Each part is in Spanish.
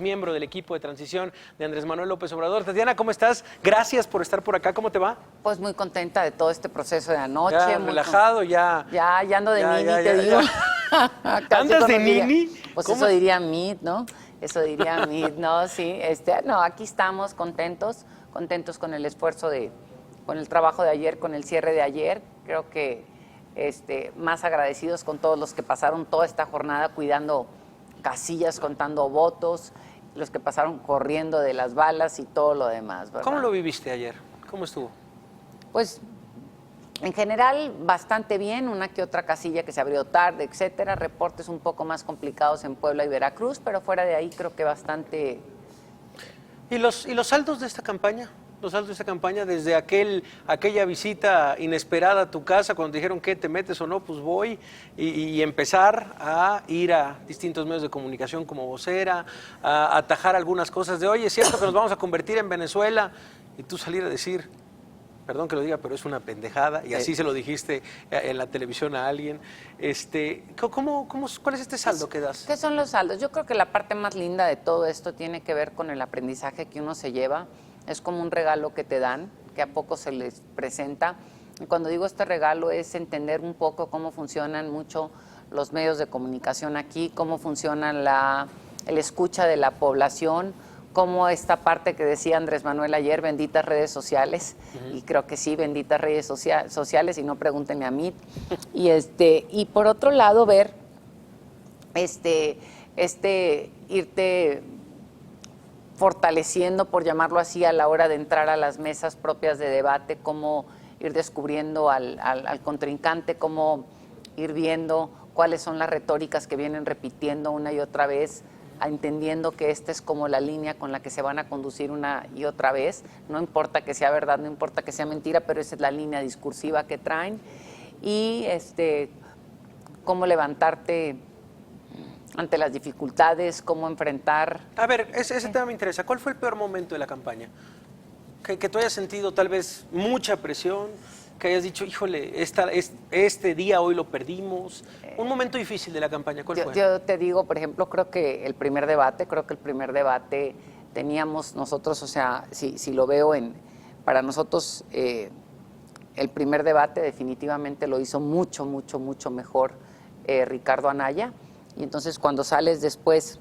Miembro del equipo de transición de Andrés Manuel López Obrador. Tatiana, ¿cómo estás? Gracias por estar por acá. ¿Cómo te va? Pues muy contenta de todo este proceso de anoche. Ya relajado, ya. Ya ando de nini, te digo. ¿Andas de nini? Pues ¿Cómo? eso diría Meet, ¿no? Eso diría Meet, ¿no? Sí, no, aquí estamos contentos con el esfuerzo con el trabajo de ayer, con el cierre de ayer. Creo que más agradecidos con todos los que pasaron toda esta jornada cuidando casillas, contando votos, los que pasaron corriendo de las balas y todo lo demás, ¿verdad? ¿Cómo lo viviste ayer? ¿Cómo estuvo? Pues en general bastante bien, una que otra casilla que se abrió tarde, etcétera, reportes un poco más complicados en Puebla y Veracruz, pero fuera de ahí creo que bastante. ¿Y los saldos de esta campaña? Los saldos de esta campaña desde aquella visita inesperada a tu casa cuando dijeron que te metes o no, pues voy, y empezar a ir a distintos medios de comunicación como vocera, a atajar algunas cosas de, oye, es cierto que nos vamos a convertir en Venezuela, y tú salir a decir, perdón que lo diga, pero es una pendejada, y así se lo dijiste en la televisión a alguien. ¿Cuál es este saldo que das? ¿Qué son los saldos? Yo creo que la parte más linda de todo esto tiene que ver con el aprendizaje que uno se lleva. Es como un regalo que te dan, que a poco se les presenta. Y cuando digo este regalo es entender un poco cómo funcionan mucho los medios de comunicación aquí, cómo funciona el escucha de la población, cómo esta parte que decía Andrés Manuel ayer, benditas redes sociales, y creo que sí, benditas redes sociales, y no pregúntenle a mí. Y por otro lado, ver irte fortaleciendo, por llamarlo así, a la hora de entrar a las mesas propias de debate, cómo ir descubriendo al contrincante, cómo ir viendo cuáles son las retóricas que vienen repitiendo una y otra vez, entendiendo que esta es como la línea con la que se van a conducir una y otra vez. No importa que sea verdad, no importa que sea mentira, pero esa es la línea discursiva que traen. Y cómo levantarte ante las dificultades, cómo enfrentar. A ver, ese tema me interesa. ¿Cuál fue el peor momento de la campaña? Que tú hayas sentido tal vez mucha presión, que hayas dicho, híjole, este día hoy lo perdimos. Un momento difícil de la campaña, ¿cuál fue? Yo te digo, por ejemplo, creo que el primer debate teníamos nosotros, o sea, si lo veo para nosotros, el primer debate definitivamente lo hizo mucho mejor Ricardo Anaya. Y entonces cuando sales después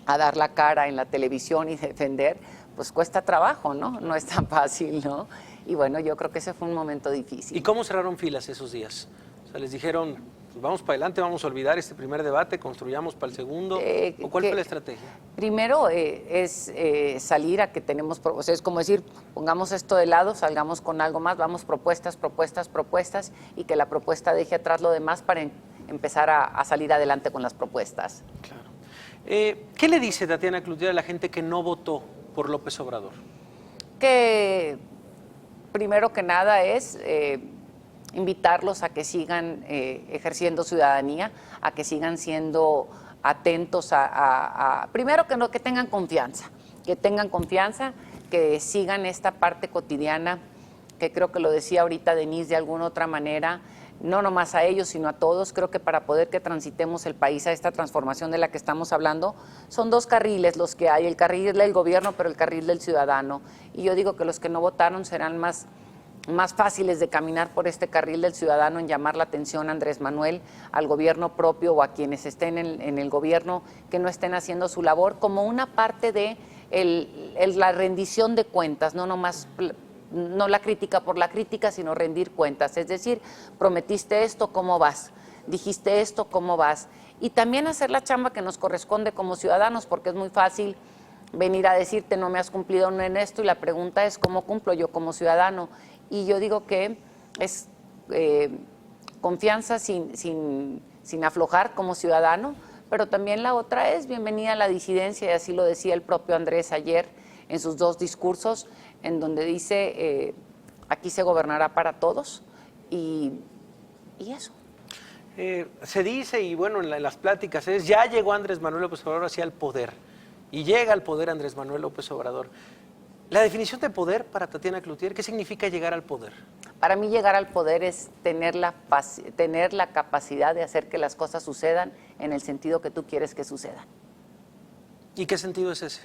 a dar la cara en la televisión y defender, pues cuesta trabajo, ¿no? No es tan fácil, ¿no? Y bueno, yo creo que ese fue un momento difícil. ¿Y cómo cerraron filas esos días? O sea, les dijeron, pues vamos para adelante, vamos a olvidar este primer debate, construyamos para el segundo. ¿O cuál fue la estrategia? Primero es salir a que tenemos, o sea, es como decir, pongamos esto de lado, salgamos con algo más, vamos propuestas, y que la propuesta deje atrás lo demás para empezar a salir adelante con las propuestas. Claro. ¿Qué le dice Tatiana Cloutier a la gente que no votó por López Obrador? Que primero que nada es invitarlos a que sigan ejerciendo ciudadanía, a que sigan siendo atentos primero que tengan confianza, que sigan esta parte cotidiana, que creo que lo decía ahorita Denise de alguna otra manera, no nomás a ellos, sino a todos. Creo que para poder que transitemos el país a esta transformación de la que estamos hablando, son dos carriles los que hay, el carril del gobierno, pero el carril del ciudadano. Y yo digo que los que no votaron serán más fáciles de caminar por este carril del ciudadano, en llamar la atención a Andrés Manuel, al gobierno propio o a quienes estén en el gobierno que no estén haciendo su labor, como una parte de la rendición de cuentas, no nomás no la crítica por la crítica, sino rendir cuentas. Es decir, prometiste esto, ¿cómo vas? Dijiste esto, ¿cómo vas? Y también hacer la chamba que nos corresponde como ciudadanos, porque es muy fácil venir a decirte no me has cumplido en esto, y la pregunta es ¿cómo cumplo yo como ciudadano? Y yo digo que es confianza sin aflojar como ciudadano, pero también la otra es bienvenida a la disidencia, y así lo decía el propio Andrés ayer en sus dos discursos, en donde dice aquí se gobernará para todos, y eso. Se dice, y bueno, en las pláticas ya llegó Andrés Manuel López Obrador hacia el poder, y llega al poder Andrés Manuel López Obrador. La definición de poder para Tatiana Cloutier, ¿qué significa llegar al poder? Para mí llegar al poder es tener la capacidad de hacer que las cosas sucedan en el sentido que tú quieres que sucedan. ¿Y qué sentido es ese?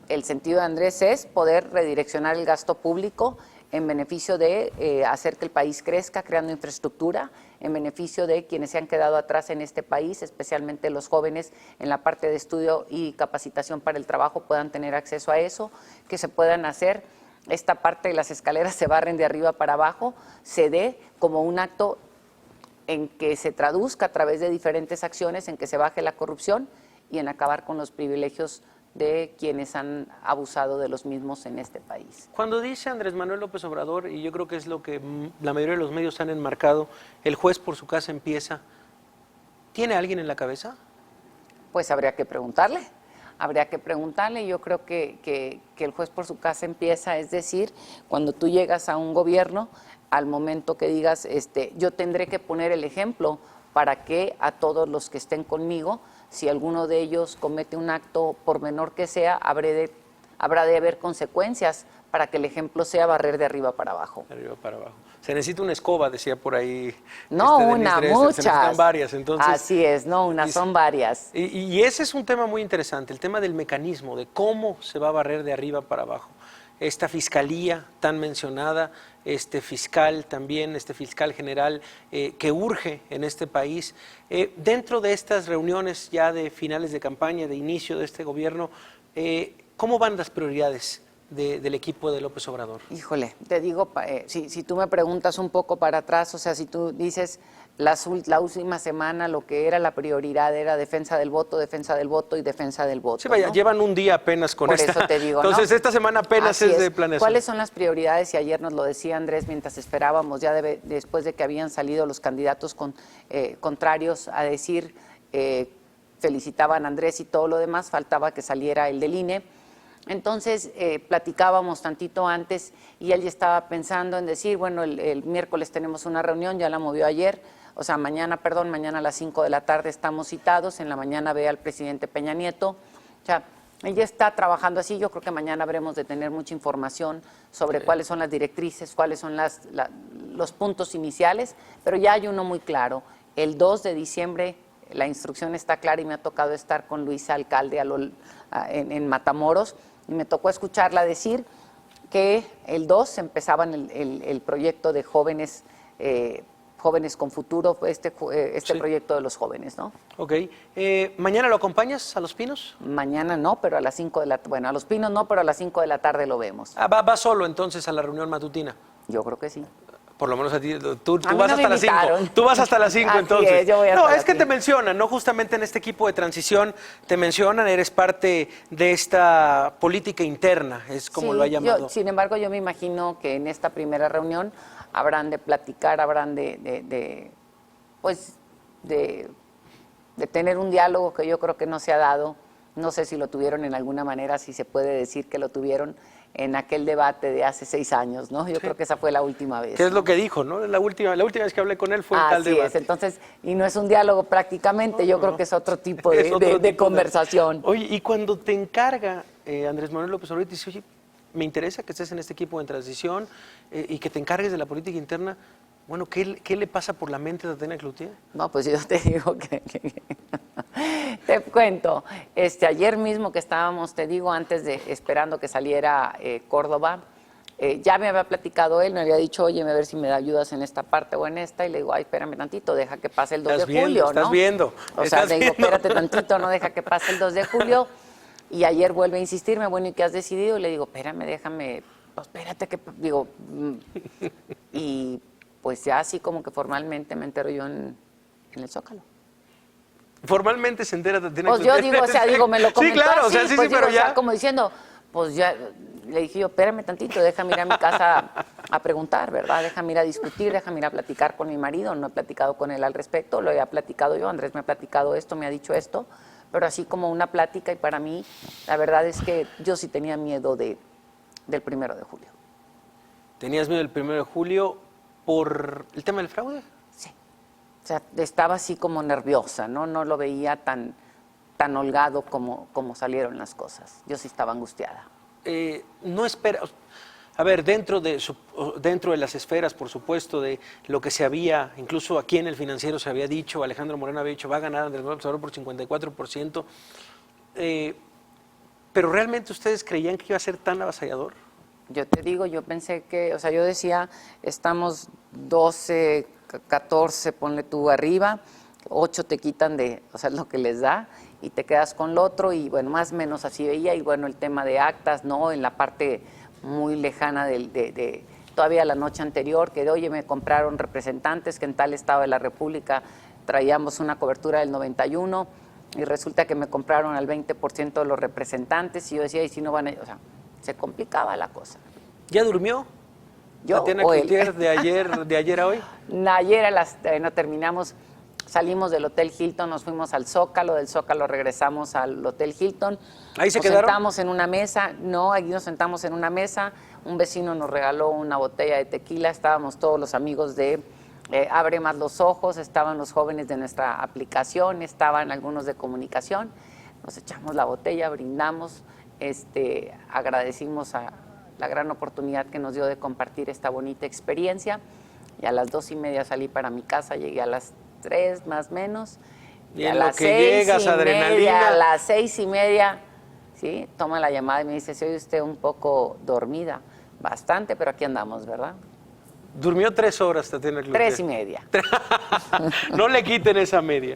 El sentido de Andrés es poder redireccionar el gasto público en beneficio de hacer que el país crezca, creando infraestructura, en beneficio de quienes se han quedado atrás en este país, especialmente los jóvenes en la parte de estudio y capacitación para el trabajo puedan tener acceso a eso, que se puedan hacer. Esta parte de las escaleras se barren de arriba para abajo, se dé como un acto en que se traduzca a través de diferentes acciones, en que se baje la corrupción y en acabar con los privilegios de quienes han abusado de los mismos en este país. Cuando dice Andrés Manuel López Obrador, y yo creo que es lo que la mayoría de los medios han enmarcado, el juez por su casa empieza, ¿tiene alguien en la cabeza? Pues habría que preguntarle. Yo creo que el juez por su casa empieza, es decir, cuando tú llegas a un gobierno, al momento que digas, yo tendré que poner el ejemplo para que a todos los que estén conmigo, si alguno de ellos comete un acto, por menor que sea, habrá de haber consecuencias para que el ejemplo sea barrer de arriba para abajo. De arriba para abajo. Se necesita una escoba, decía por ahí. No una, Denise Dresser. muchas. Se necesitan varias, entonces. Así es, no una, son varias. Y ese es un tema muy interesante, el tema del mecanismo, de cómo se va a barrer de arriba para abajo. Esta fiscalía tan mencionada, este fiscal también, este fiscal general que urge en este país. Dentro de estas reuniones ya de finales de campaña, de inicio de este gobierno, ¿cómo van las prioridades del equipo de López Obrador? Híjole, te digo, si tú me preguntas un poco para atrás, o sea, si tú dices la última semana lo que era la prioridad era defensa del voto y defensa del voto. Sí, vaya, ¿no? llevan un día apenas con Por esta. eso te digo, entonces, ¿no? esta semana apenas Así es de planeación. ¿Cuáles son las prioridades? Y ayer nos lo decía Andrés mientras esperábamos, ya después de que habían salido los candidatos contrarios a decir, felicitaban a Andrés y todo lo demás, faltaba que saliera el del INE. Entonces platicábamos tantito antes y él ya estaba pensando en decir, bueno, el miércoles tenemos una reunión, ya la movió ayer, o sea, mañana a las 5 de la tarde estamos citados, en la mañana ve al presidente Peña Nieto, o sea, él ya está trabajando así, yo creo que mañana habremos de tener mucha información sobre cuáles son las directrices, cuáles son los puntos iniciales, pero ya hay uno muy claro, el 2 de diciembre la instrucción está clara y me ha tocado estar con Luisa, alcalde en Matamoros, y me tocó escucharla decir que el 2 empezaban el proyecto de jóvenes con futuro, este Sí. proyecto de los jóvenes, ¿no? Ok. ¿Mañana lo acompañas a Los Pinos? Mañana no, pero a las 5 de la tarde, bueno, a Los Pinos no, pero a las 5 de la tarde lo vemos. Ah, va solo entonces a la reunión matutina. Yo creo que sí. Por lo menos a ti, tú A mí vas no me hasta las 5. invitaron. Tú vas hasta las 5 Así entonces. es, yo voy hasta no, las es que te 5. mencionan, ¿no? Justamente en este equipo de transición te mencionan, eres parte de esta política interna, es como Sí, lo ha llamado. sin embargo, yo me imagino que en esta primera reunión habrán de platicar, habrán de tener un diálogo que yo creo que no se ha dado. No sé si lo tuvieron en alguna manera, si se puede decir que lo tuvieron en aquel debate de hace 6 años, ¿no? Yo creo que esa fue la última vez. ¿Qué es lo que dijo, no? La última vez que hablé con él fue en tal Así debate. es, entonces, y no es un diálogo prácticamente, yo creo que es otro tipo Es otro tipo de conversación. Oye, y cuando te encarga Andrés Manuel López Obrador, te dice, oye, me interesa que estés en este equipo de transición y que te encargues de la política interna, bueno, ¿qué le pasa por la mente a Tatiana Cloutier? No, pues yo te digo que te cuento, ayer mismo que estábamos, te digo, esperando que saliera Córdoba, ya me había platicado él, me había dicho, oye, a ver si me ayudas en esta parte o en esta, y le digo, ay, espérame tantito, deja que pase el 2 de julio, ¿no? Estás viendo. O sea, le digo, espérate tantito, no deja que pase el 2 de julio, y ayer vuelve a insistirme, bueno, ¿y qué has decidido? Y le digo, espérame, déjame, pues, espérate que, digo, y pues ya así como que formalmente me entero yo en el Zócalo. Formalmente se entera Tatiana Pues yo Cloutier. digo, o sea, digo, me lo comentó Sí, claro, así, o sea, sí, pues sí, digo, pero o sea, ya. como diciendo, pues ya, le dije yo, espérame tantito, déjame ir a mi casa a preguntar, ¿verdad? Déjame ir a discutir, déjame ir a platicar con mi marido, no he platicado con él al respecto, lo he platicado yo, Andrés me ha platicado esto, me ha dicho esto, pero así como una plática, y para mí, la verdad es que yo sí tenía miedo del 1 de julio. ¿Tenías miedo el 1 de julio por el tema del fraude? Sí, o sea, estaba así como nerviosa, ¿no? No lo veía tan holgado como salieron las cosas. Yo sí estaba angustiada. No espera, a ver, dentro de las esferas, por supuesto, de lo que se había, incluso aquí en el Financiero se había dicho, Alejandro Moreno había dicho, va a ganar Andrés Manuel López Obrador por 54%, pero ¿realmente ustedes creían que iba a ser tan avasallador? Yo te digo, yo pensé que, o sea, yo decía, estamos 12, 14, ponle tú arriba, 8 te quitan de, o sea, lo que les da, y te quedas con lo otro, y bueno, más o menos así veía, y bueno, el tema de actas, ¿no? En la parte muy lejana de todavía la noche anterior, que de, oye, me compraron representantes que en tal estado de la República traíamos una cobertura del 91, y resulta que me compraron al 20% de los representantes, y yo decía, y si no van a, o sea, se complicaba la cosa. ¿Ya durmió? Yo Tatiana o él. Cloutier, de ayer a hoy. Ayer no terminamos, salimos del Hotel Hilton, nos fuimos al Zócalo, del Zócalo regresamos al Hotel Hilton. ¿Ahí se nos quedaron? sentamos en una mesa, no, allí nos sentamos en una mesa, un vecino nos regaló una botella de tequila, estábamos todos los amigos de Abre Más los Ojos, estaban los jóvenes de nuestra aplicación, estaban algunos de comunicación, nos echamos la botella, brindamos, agradecimos a la gran oportunidad que nos dio de compartir esta bonita experiencia, y a las 2:30 salí para mi casa, llegué a las 3 más o menos, Y a en lo las que llegas, 6:30, adrenalina. a las 6:30, ¿sí? Toma la llamada y me dice, se oye usted un poco dormida, bastante, pero aquí andamos, ¿verdad? Durmió 3 horas, Tatiana Cloutier. 3:30. No le quiten esa media.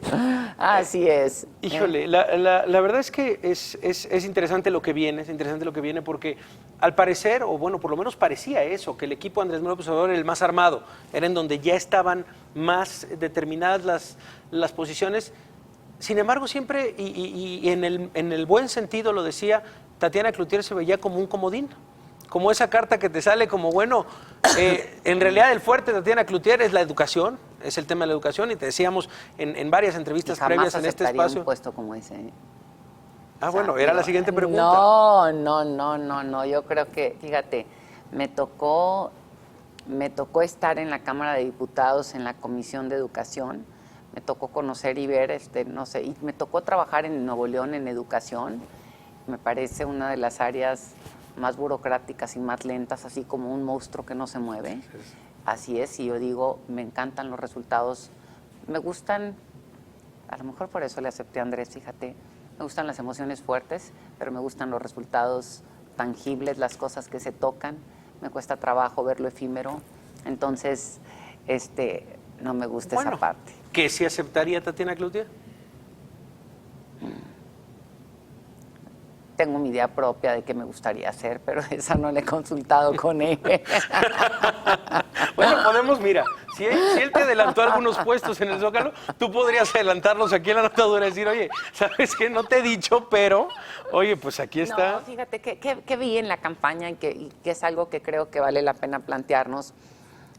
Así es. Híjole, la verdad es que es interesante lo que viene, es interesante lo que viene porque al parecer, o bueno, por lo menos parecía eso, que el equipo de Andrés Manuel López Obrador era el más armado, era en donde ya estaban más determinadas las posiciones. Sin embargo, siempre, y en el buen sentido lo decía, Tatiana Cloutier se veía como un comodín, como esa carta que te sale como, bueno, en realidad el fuerte de Tatiana Cloutier es la educación, es el tema de la educación, y te decíamos en varias entrevistas previas en este espacio. Un puesto como ese. Bueno, era la siguiente pregunta. No, yo creo que, fíjate, me tocó estar en la Cámara de Diputados, en la Comisión de Educación, me tocó conocer y ver, no sé, y me tocó trabajar en Nuevo León en educación, me parece una de las áreas más burocráticas y más lentas, así como un monstruo que no se mueve. Así es, y yo digo, me encantan los resultados, me gustan, a lo mejor por eso le acepté a Andrés, fíjate, me gustan las emociones fuertes, pero me gustan los resultados tangibles, las cosas que se tocan, me cuesta trabajo ver lo efímero, entonces, no me gusta esa parte. ¿Qué sí aceptaría Tatiana Cloutier? Tengo mi idea propia de qué me gustaría hacer, pero esa no la he consultado con él. Bueno, podemos, mira, si él te adelantó algunos puestos en el Zócalo, tú podrías adelantarlos aquí en la notadura y decir, oye, ¿sabes qué? No te he dicho, pero, oye, pues aquí está. No, fíjate que vi en la campaña y que es algo que creo que vale la pena plantearnos.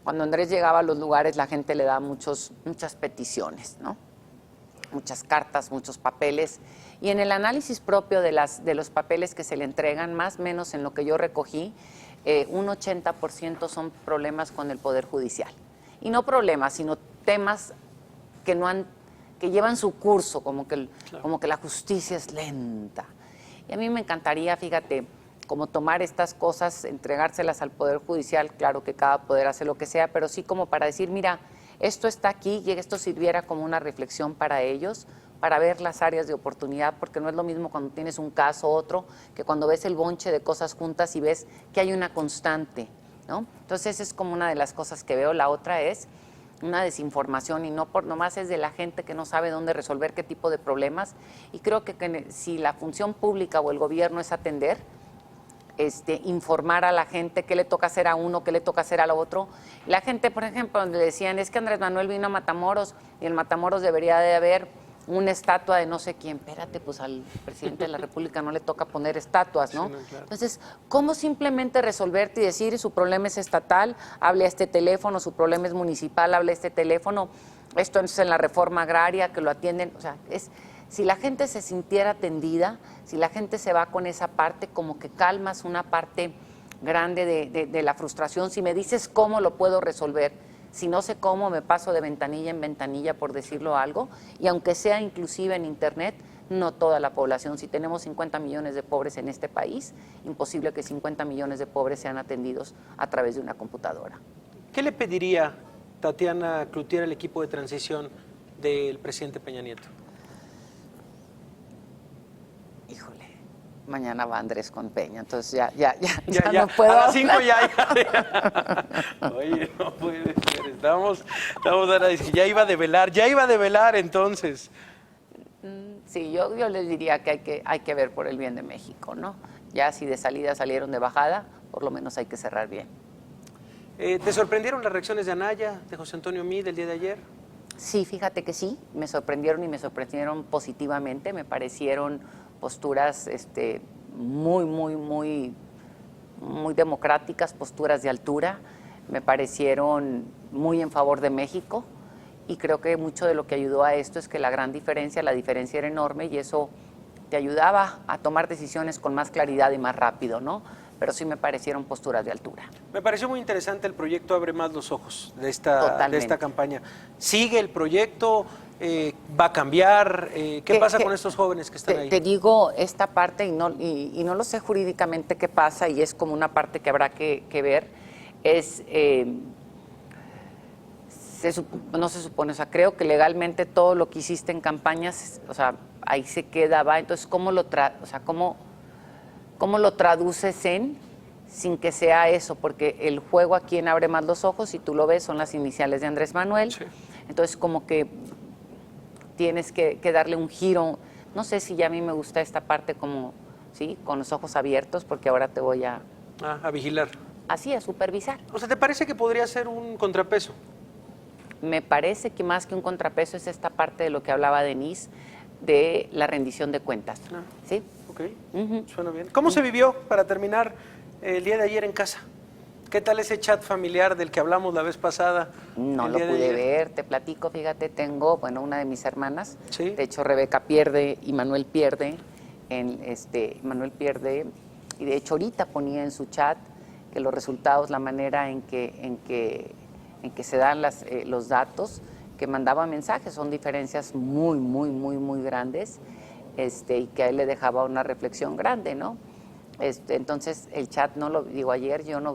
Cuando Andrés llegaba a los lugares, la gente le da muchas peticiones, ¿no? Muchas cartas, muchos papeles. Y en el análisis propio de los papeles que se le entregan, más o menos en lo que yo recogí, un 80% son problemas con el Poder Judicial. Y no problemas, sino temas que llevan su curso, como que la justicia es lenta. Y a mí me encantaría, fíjate, como tomar estas cosas, entregárselas al Poder Judicial, claro que cada poder hace lo que sea, pero sí como para decir, mira, esto está aquí y esto sirviera como una reflexión para ellos, para ver las áreas de oportunidad, porque no es lo mismo cuando tienes un caso u otro, que cuando ves el bonche de cosas juntas y ves que hay una constante, ¿no? Entonces es como una de las cosas que veo. La otra es una desinformación, y no por nomás es de la gente que no sabe dónde resolver qué tipo de problemas, y creo que si la función pública o el gobierno es atender, informar a la gente qué le toca hacer a uno, qué le toca hacer al otro. La gente, por ejemplo, le decían, es que Andrés Manuel vino a Matamoros y en Matamoros debería de haber una estatua de no sé quién. Espérate, pues al presidente de la República no le toca poner estatuas, ¿no? Sí, no, claro. Entonces, ¿cómo simplemente resolverte y decir su problema es estatal, hable a este teléfono, su problema es municipal, hable a este teléfono, esto es en la reforma agraria, que lo atienden? O sea, si la gente se sintiera atendida, si la gente se va con esa parte, como que calmas una parte grande de la frustración. Si me dices cómo lo puedo resolver, si no sé cómo, me paso de ventanilla en ventanilla, por decirlo algo, y aunque sea inclusive en Internet, no toda la población. Si tenemos 50 millones de pobres en este país, imposible que 50 millones de pobres sean atendidos a través de una computadora. ¿Qué le pediría Tatiana Cloutier al equipo de transición del presidente Peña Nieto? Híjole, Mañana va Andrés con Peña, entonces ya Ya, no puedo. a las hablar. 5 ya. Oye, no puede ser. Estamos ahora, ya iba a develar entonces. Sí, yo les diría que hay que ver por el bien de México, ¿no? Ya si de salida salieron de bajada, por lo menos hay que cerrar bien. ¿Te sorprendieron las reacciones de Anaya, de José Antonio Meade el día de ayer? Sí, fíjate que sí, me sorprendieron y me sorprendieron positivamente, me parecieron posturas muy democráticas, posturas de altura, me parecieron muy en favor de México y creo que mucho de lo que ayudó a esto es que la diferencia era enorme y eso te ayudaba a tomar decisiones con más claridad y más rápido, ¿no? Pero sí me parecieron posturas de altura. Me pareció muy interesante el proyecto Abre Más los Ojos de esta campaña. ¿Sigue el proyecto? ¿Va a cambiar? ¿Qué pasa con estos jóvenes que están ahí? Te digo esta parte y no lo sé jurídicamente qué pasa y es como una parte que habrá que ver. No se supone, o sea, creo que legalmente todo lo que hiciste en campañas, o sea, ahí se queda, va. Entonces, ¿cómo lo traduces sin que sea eso? Porque el juego aquí en Abre Más los Ojos, si tú lo ves, son las iniciales de Andrés Manuel. Sí. Entonces, como que tienes que darle un giro. No sé si ya a mí me gusta esta parte como, ¿sí? Con los ojos abiertos, porque ahora te voy a vigilar. Así, a supervisar. O sea, ¿te parece que podría ser un contrapeso? Me parece que más que un contrapeso es esta parte de lo que hablaba Denise, de la rendición de cuentas. ¿Sí? Ok, suena bien. ¿Cómo se vivió, para terminar, el día de ayer en casa? ¿Qué tal ese chat familiar del que hablamos la vez pasada? No lo pude ver, te platico, fíjate, tengo, una de mis hermanas, ¿sí? De hecho Rebeca pierde y Manuel pierde, Manuel pierde, y de hecho ahorita ponía en su chat que los resultados, la manera en que se dan los datos, que mandaba mensajes, son diferencias muy grandes, y que a él le dejaba una reflexión grande, ¿no? Entonces el chat ayer yo no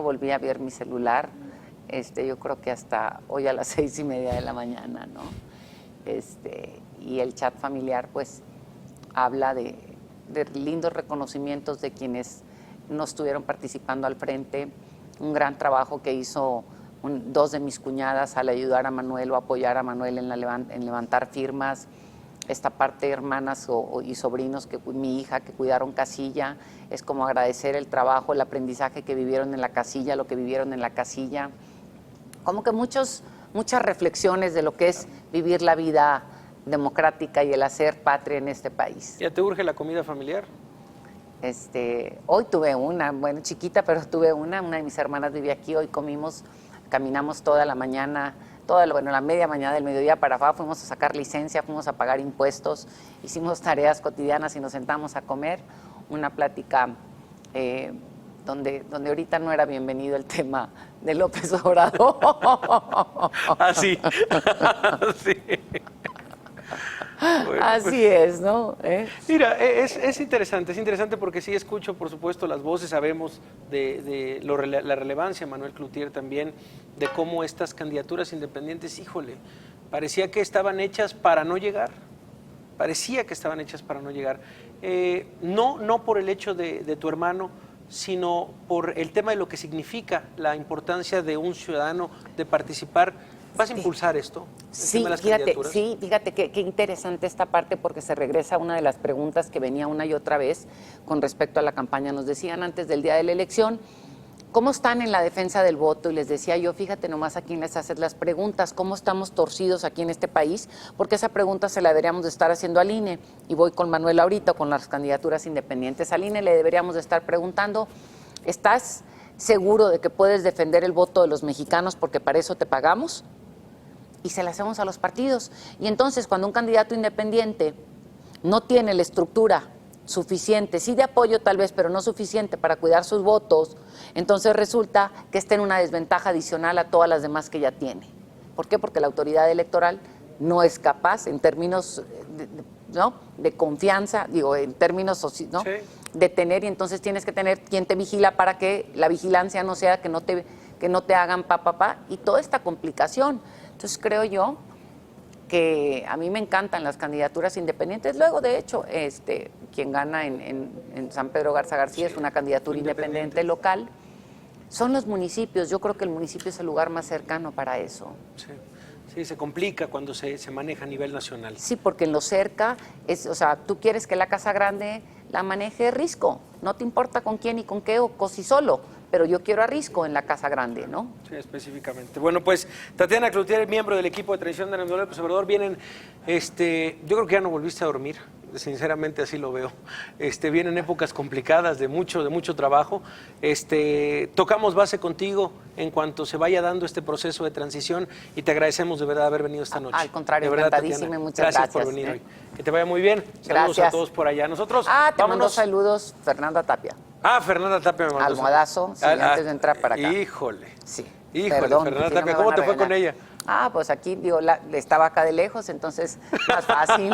volví a ver mi celular, yo creo que hasta hoy a las 6:30 de la mañana, ¿no? Y el chat familiar pues habla de lindos reconocimientos de quienes no estuvieron participando al frente, un gran trabajo que hizo dos de mis cuñadas al ayudar a Manuel o apoyar a Manuel en levantar firmas, esta parte de hermanas y sobrinos, mi hija, que cuidaron casilla, es como agradecer el trabajo, el aprendizaje que vivieron en la casilla, lo que vivieron en la casilla, como que muchas reflexiones de lo que es vivir la vida democrática y el hacer patria en este país. ¿Ya te urge la comida familiar? Hoy tuve una, chiquita, pero tuve una de mis hermanas vivía aquí, hoy caminamos toda la mañana, la media mañana del mediodía para abajo, fuimos a sacar licencia, fuimos a pagar impuestos, hicimos tareas cotidianas y nos sentamos a comer, una plática donde ahorita no era bienvenido el tema de López Obrador. Sí. Sí. Bueno, así es, ¿no? Mira, es interesante porque sí escucho, por supuesto, las voces, sabemos de la relevancia, Manuel Cloutier también, de cómo estas candidaturas independientes, híjole, parecía que estaban hechas para no llegar, no por el hecho de tu hermano, sino por el tema de lo que significa la importancia de un ciudadano de participar. ¿Vas a impulsar esto? Sí, fíjate qué interesante esta parte, porque se regresa a una de las preguntas que venía una y otra vez con respecto a la campaña. Nos decían antes del día de la elección, ¿cómo están en la defensa del voto? Y les decía yo, fíjate nomás a quién les haces las preguntas, ¿cómo estamos torcidos aquí en este país? Porque esa pregunta se la deberíamos de estar haciendo al INE. Y voy con Manuel ahorita, con las candidaturas independientes. Al INE le deberíamos de estar preguntando, ¿estás seguro de que puedes defender el voto de los mexicanos porque para eso te pagamos? Y se la hacemos a los partidos. Y entonces, cuando un candidato independiente no tiene la estructura suficiente, sí de apoyo tal vez, pero no suficiente para cuidar sus votos, entonces resulta que está en una desventaja adicional a todas las demás que ya tiene. ¿Por qué? Porque la autoridad electoral no es capaz, en términos de confianza, en términos sí, de tener, y entonces tienes que tener quien te vigila para que la vigilancia no sea que no te hagan y toda esta complicación. Entonces creo yo que a mí me encantan las candidaturas independientes. Luego, de hecho, quien gana en San Pedro Garza García es una candidatura independiente local. Son los municipios. Yo creo que el municipio es el lugar más cercano para eso. Sí. Sí, se complica cuando se maneja a nivel nacional. Sí, porque en lo cerca, o sea, tú quieres que la Casa Grande la maneje Risco. No te importa con quién y con qué o si solo, pero yo quiero a Risco en la Casa Grande, ¿no? Sí, específicamente. Bueno, pues Tatiana Cloutier, miembro del equipo de transición de Andrés Manuel López Obrador, vienen, yo creo que ya no volviste a dormir, sinceramente así lo veo. Vienen épocas complicadas de mucho trabajo. Tocamos base contigo en cuanto se vaya dando este proceso de transición y te agradecemos de verdad haber venido esta noche. Al contrario, de verdad, encantadísima, Tatiana, muchas gracias. por venir hoy. Que te vaya muy bien. Saludos Gracias a todos por allá. Nosotros te mando saludos Fernanda Tapia. Fernanda Tapia me mandó. Almohadazo, sí, antes de entrar para acá. Híjole. Sí. Híjole, perdón, Fernanda si no Tapia, me ¿cómo van a te fue con regañar. ella? Pues aquí, estaba acá de lejos, entonces más fácil.